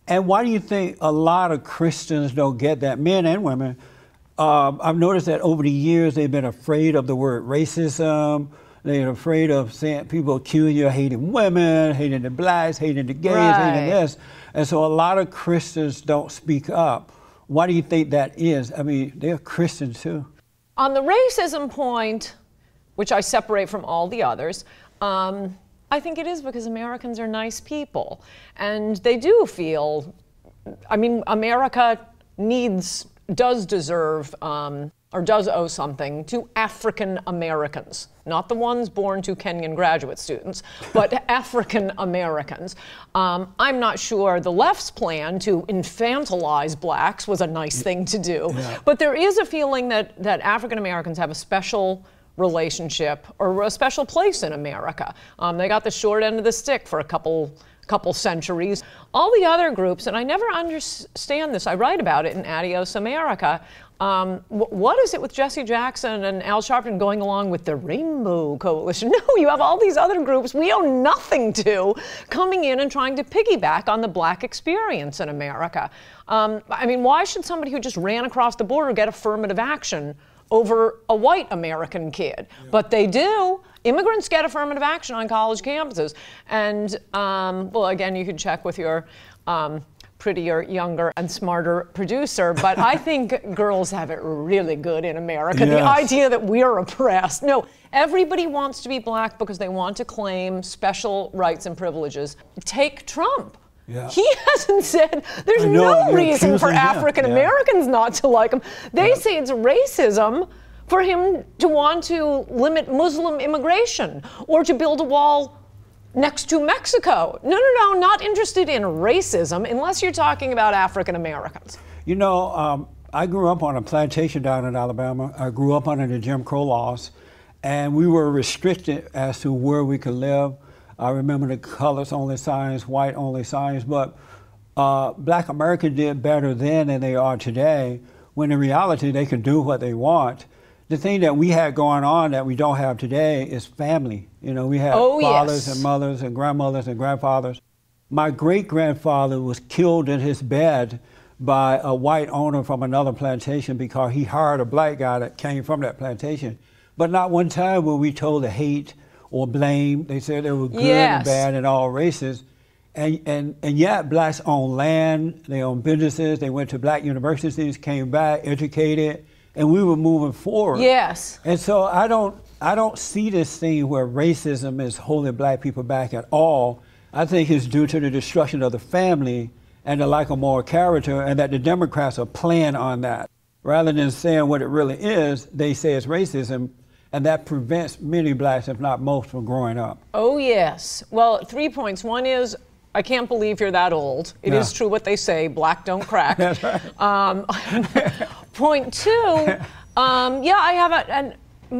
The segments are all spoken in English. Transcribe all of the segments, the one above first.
And why do you think a lot of Christians don't get that, men and women? I've noticed that over the years they've been afraid of the word racism. They're afraid of saying people accusing you of hating women, hating the blacks, hating the gays, hating this. And so a lot of Christians don't speak up. Why do you think that is? I mean, they're Christians too. On the racism point, which I separate from all the others, I think it is because Americans are nice people. And they do feel, I mean, America does deserve, or does owe something to African Americans, not the ones born to Kenyan graduate students, but African Americans. I'm not sure the left's plan to infantilize blacks was a nice thing to do, but there is a feeling that African Americans have a special relationship or a special place in America. They got the short end of the stick for a couple centuries. All the other groups, and I never understand this, I write about it in Adios America, what is it with Jesse Jackson and Al Sharpton going along with the Rainbow Coalition? No, you have all these other groups we owe nothing to coming in and trying to piggyback on the black experience in America. I mean, why should somebody who just ran across the border get affirmative action over a white American kid? But they do. Immigrants get affirmative action on college campuses. And, well, again, you can check with your prettier, younger, and smarter producer, but I think girls have it really good in America. The idea that we're oppressed. No, everybody wants to be black because they want to claim special rights and privileges. Take Trump. He hasn't said, there's no reason for African Americans not to like him. They say it's racism for him to want to limit Muslim immigration or to build a wall next to Mexico. No, not interested in racism unless you're talking about African Americans. You know, I grew up on a plantation down in Alabama. I grew up under the Jim Crow laws, and we were restricted as to where we could live. I remember the colors only signs, white only signs, but black America did better then than they are today, when in reality they can do what they want. The thing that we had going on that we don't have today is family. You know, we had fathers and mothers and grandmothers and grandfathers. My great-grandfather was killed in his bed by a white owner from another plantation because he hired a black guy that came from that plantation. But not one time were we told to hate or blame. They said they were good and bad in all races. And yet blacks own land, they own businesses, they went to black universities, came back, educated, and we were moving forward. And so I don't see this thing where racism is holding black people back at all. I think it's due to the destruction of the family and the lack of moral character, and that the Democrats are playing on that. Rather than saying what it really is, they say it's racism, and that prevents many blacks, if not most, from growing up. Oh yes. Well, 3 points. One is, I can't believe you're that old. It is true what they say, black don't crack. That's right. Point two, I have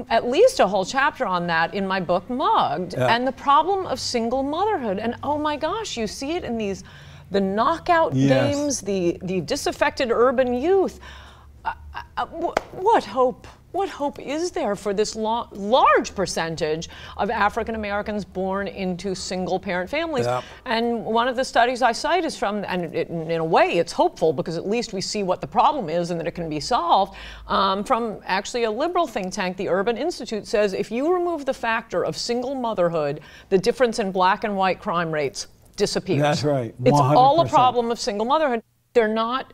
at least a whole chapter on that in my book, Mugged, and the problem of single motherhood. And oh my gosh, you see it in the knockout games, the disaffected urban youth. What hope is there for this large percentage of African Americans born into single-parent families? And one of the studies I cite is from, and in a way it's hopeful because at least we see what the problem is and that it can be solved, from actually a liberal think tank, the Urban Institute, says if you remove the factor of single motherhood, the difference in black and white crime rates disappears. That's right. 100%. It's all a problem of single motherhood. They're not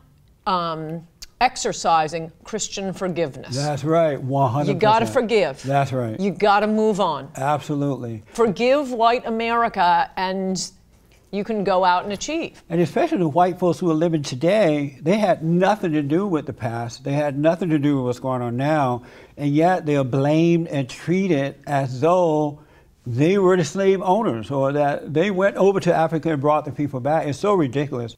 exercising Christian forgiveness. That's right, 100%. You gotta forgive. That's right. You gotta move on. Absolutely. Forgive white America and you can go out and achieve. And especially the white folks who are living today, they had nothing to do with the past. They had nothing to do with what's going on now. And yet they are blamed and treated as though they were the slave owners or that they went over to Africa and brought the people back. It's so ridiculous.